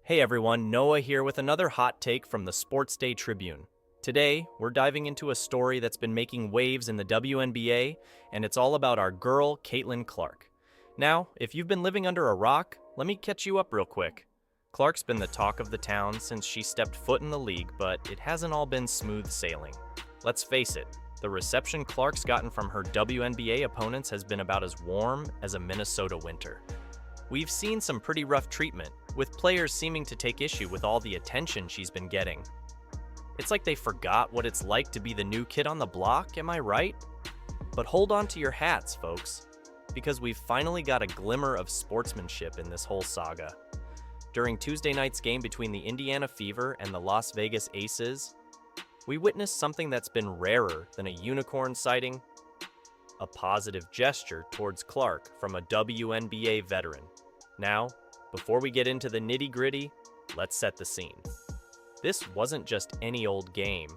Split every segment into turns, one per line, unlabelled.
Hey everyone, Noah here with another hot take from the Sports Day Tribune. Today, we're diving into a story that's been making waves in the WNBA, and it's all about our girl, Caitlin Clark. Now, if you've been living under a rock, let me catch you up real quick. Clark's been the talk of the town since she stepped foot in the league, but it hasn't all been smooth sailing. Let's face it, the reception Clark's gotten from her WNBA opponents has been about as warm as a Minnesota winter. We've seen some pretty rough treatment, with players seeming to take issue with all the attention she's been getting. It's like they forgot what it's like to be the new kid on the block, am I right? But hold on to your hats, folks, because we've finally got a glimmer of sportsmanship in this whole saga. During Tuesday night's game between the Indiana Fever and the Las Vegas Aces, we witnessed something that's been rarer than a unicorn sighting: a positive gesture towards Clark from a WNBA veteran. Now, before we get into the nitty-gritty, let's set the scene. This wasn't just any old game.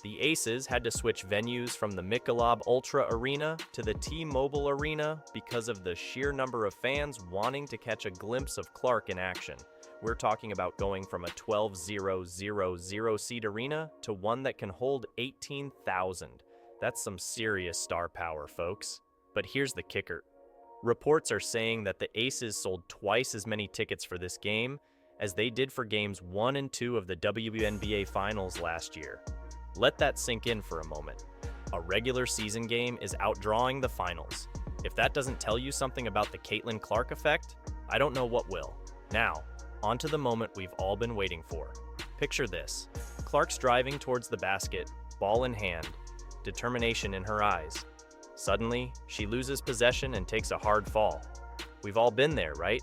The Aces had to switch venues from the Michelob Ultra Arena to the T-Mobile Arena because of the sheer number of fans wanting to catch a glimpse of Clark in action. We're talking about going from a 12,000 seat arena to one that can hold 18,000. That's some serious star power, folks. But here's the kicker. Reports are saying that the Aces sold twice as many tickets for this game as they did for games 1 and 2 of the WNBA Finals last year. Let that sink in for a moment. A regular season game is outdrawing the finals. If that doesn't tell you something about the Caitlin Clark effect, I don't know what will. Now, on to the moment we've all been waiting for. Picture this. Clark's driving towards the basket, ball in hand, determination in her eyes. Suddenly, she loses possession and takes a hard fall. We've all been there, right?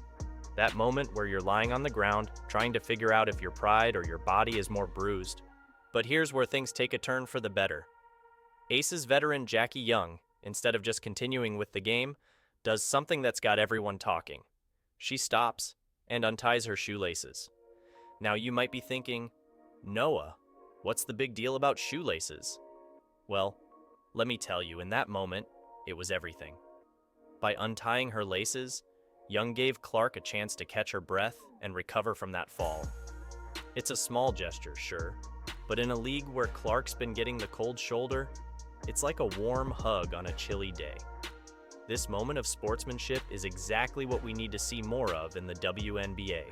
That moment where you're lying on the ground, trying to figure out if your pride or your body is more bruised. But here's where things take a turn for the better. Aces veteran Jackie Young, instead of just continuing with the game, does something that's got everyone talking. She stops and unties her shoelaces. Now you might be thinking, Noah, what's the big deal about shoelaces? Well, let me tell you, in that moment, it was everything. By untying her laces, Young gave Clark a chance to catch her breath and recover from that fall. It's a small gesture, sure, but in a league where Clark's been getting the cold shoulder, it's like a warm hug on a chilly day. This moment of sportsmanship is exactly what we need to see more of in the WNBA.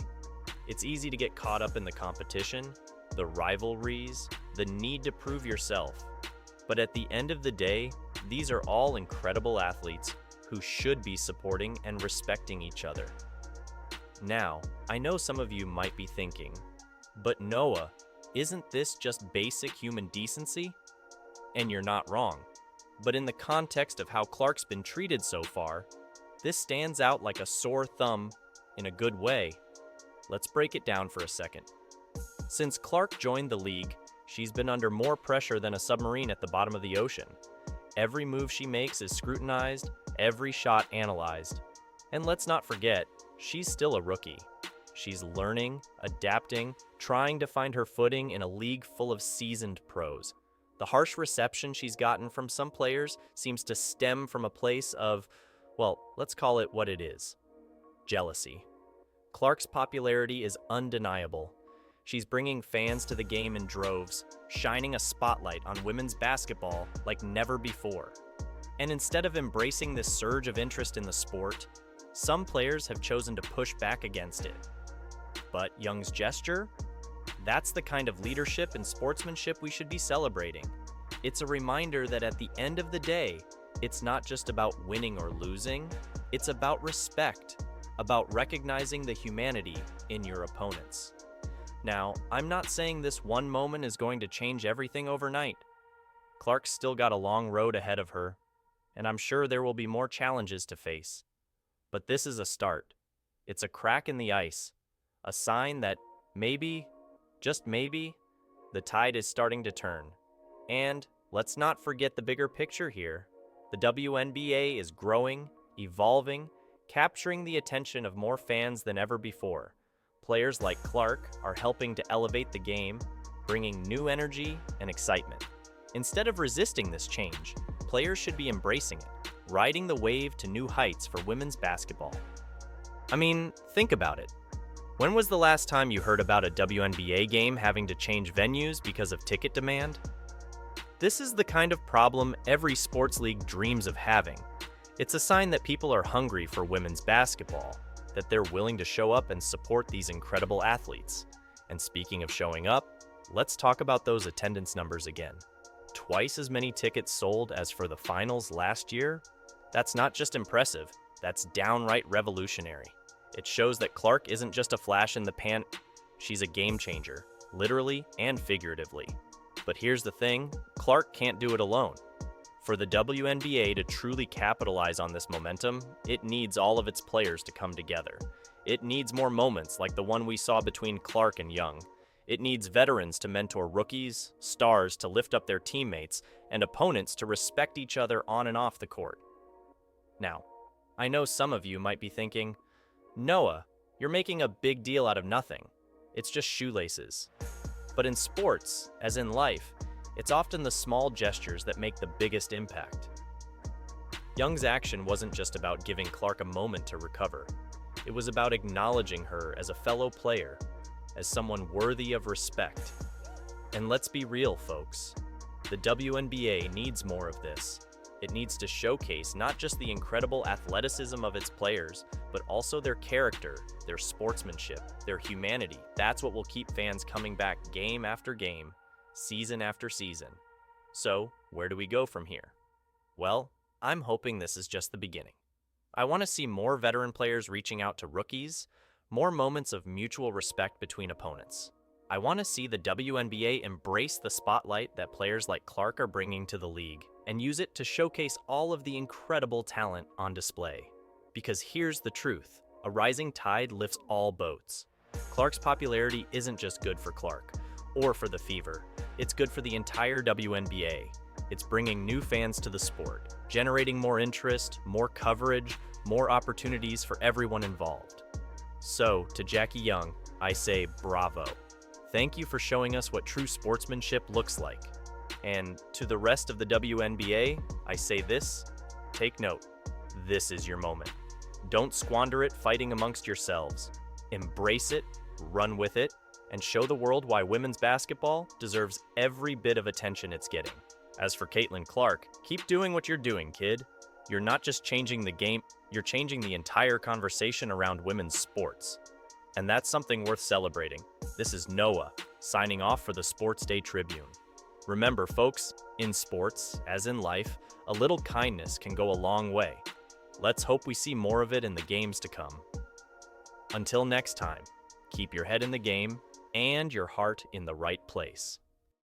It's easy to get caught up in the competition, the rivalries, the need to prove yourself. But at the end of the day, these are all incredible athletes who should be supporting and respecting each other. Now, I know some of you might be thinking, but Noah, isn't this just basic human decency? And you're not wrong. But in the context of how Clark's been treated so far, this stands out like a sore thumb in a good way. Let's break it down for a second. Since Clark joined the league, she's been under more pressure than a submarine at the bottom of the ocean. Every move she makes is scrutinized, every shot analyzed. And let's not forget, she's still a rookie. She's learning, adapting, trying to find her footing in a league full of seasoned pros. The harsh reception she's gotten from some players seems to stem from a place of, well, let's call it what it is: jealousy. Clark's popularity is undeniable. She's bringing fans to the game in droves, shining a spotlight on women's basketball like never before. And instead of embracing this surge of interest in the sport, some players have chosen to push back against it. But Young's gesture? That's the kind of leadership and sportsmanship we should be celebrating. It's a reminder that at the end of the day, it's not just about winning or losing, it's about respect, about recognizing the humanity in your opponents. Now, I'm not saying this one moment is going to change everything overnight. Clark's still got a long road ahead of her, and I'm sure there will be more challenges to face. But this is a start. It's a crack in the ice, a sign that maybe, just maybe, the tide is starting to turn. And let's not forget the bigger picture here. The WNBA is growing, evolving, capturing the attention of more fans than ever before. Players like Clark are helping to elevate the game, bringing new energy and excitement. Instead of resisting this change, players should be embracing it, riding the wave to new heights for women's basketball. I mean, think about it. When was the last time you heard about a WNBA game having to change venues because of ticket demand? This is the kind of problem every sports league dreams of having. It's a sign that people are hungry for women's basketball, that they're willing to show up and support these incredible athletes. And speaking of showing up, let's talk about those attendance numbers again. Twice as many tickets sold as for the finals last year? That's not just impressive, that's downright revolutionary. It shows that Clark isn't just a flash in the pan, she's a game changer, literally and figuratively. But here's the thing, Clark can't do it alone. For the WNBA to truly capitalize on this momentum, it needs all of its players to come together. It needs more moments like the one we saw between Clark and Young. It needs veterans to mentor rookies, stars to lift up their teammates, and opponents to respect each other on and off the court. Now, I know some of you might be thinking, Noah, you're making a big deal out of nothing. It's just shoelaces. But in sports, as in life, it's often the small gestures that make the biggest impact. Young's action wasn't just about giving Clark a moment to recover. It was about acknowledging her as a fellow player, as someone worthy of respect. And let's be real, folks. The WNBA needs more of this. It needs to showcase not just the incredible athleticism of its players, but also their character, their sportsmanship, their humanity. That's what will keep fans coming back game after game, season after season. So, where do we go from here? Well, I'm hoping this is just the beginning. I want to see more veteran players reaching out to rookies, more moments of mutual respect between opponents. I want to see the WNBA embrace the spotlight that players like Clark are bringing to the league and use it to showcase all of the incredible talent on display. Because here's the truth, a rising tide lifts all boats. Clark's popularity isn't just good for Clark or for the Fever, it's good for the entire WNBA. It's bringing new fans to the sport, generating more interest, more coverage, more opportunities for everyone involved. So, to Jackie Young, I say bravo. Thank you for showing us what true sportsmanship looks like. And to the rest of the WNBA, I say this, take note, this is your moment. Don't squander it fighting amongst yourselves. Embrace it, run with it, and show the world why women's basketball deserves every bit of attention it's getting. As for Caitlin Clark, keep doing what you're doing, kid. You're not just changing the game, you're changing the entire conversation around women's sports. And that's something worth celebrating. This is Noah, signing off for the Sports Day Tribune. Remember, folks, in sports, as in life, a little kindness can go a long way. Let's hope we see more of it in the games to come. Until next time, keep your head in the game and your heart in the right place.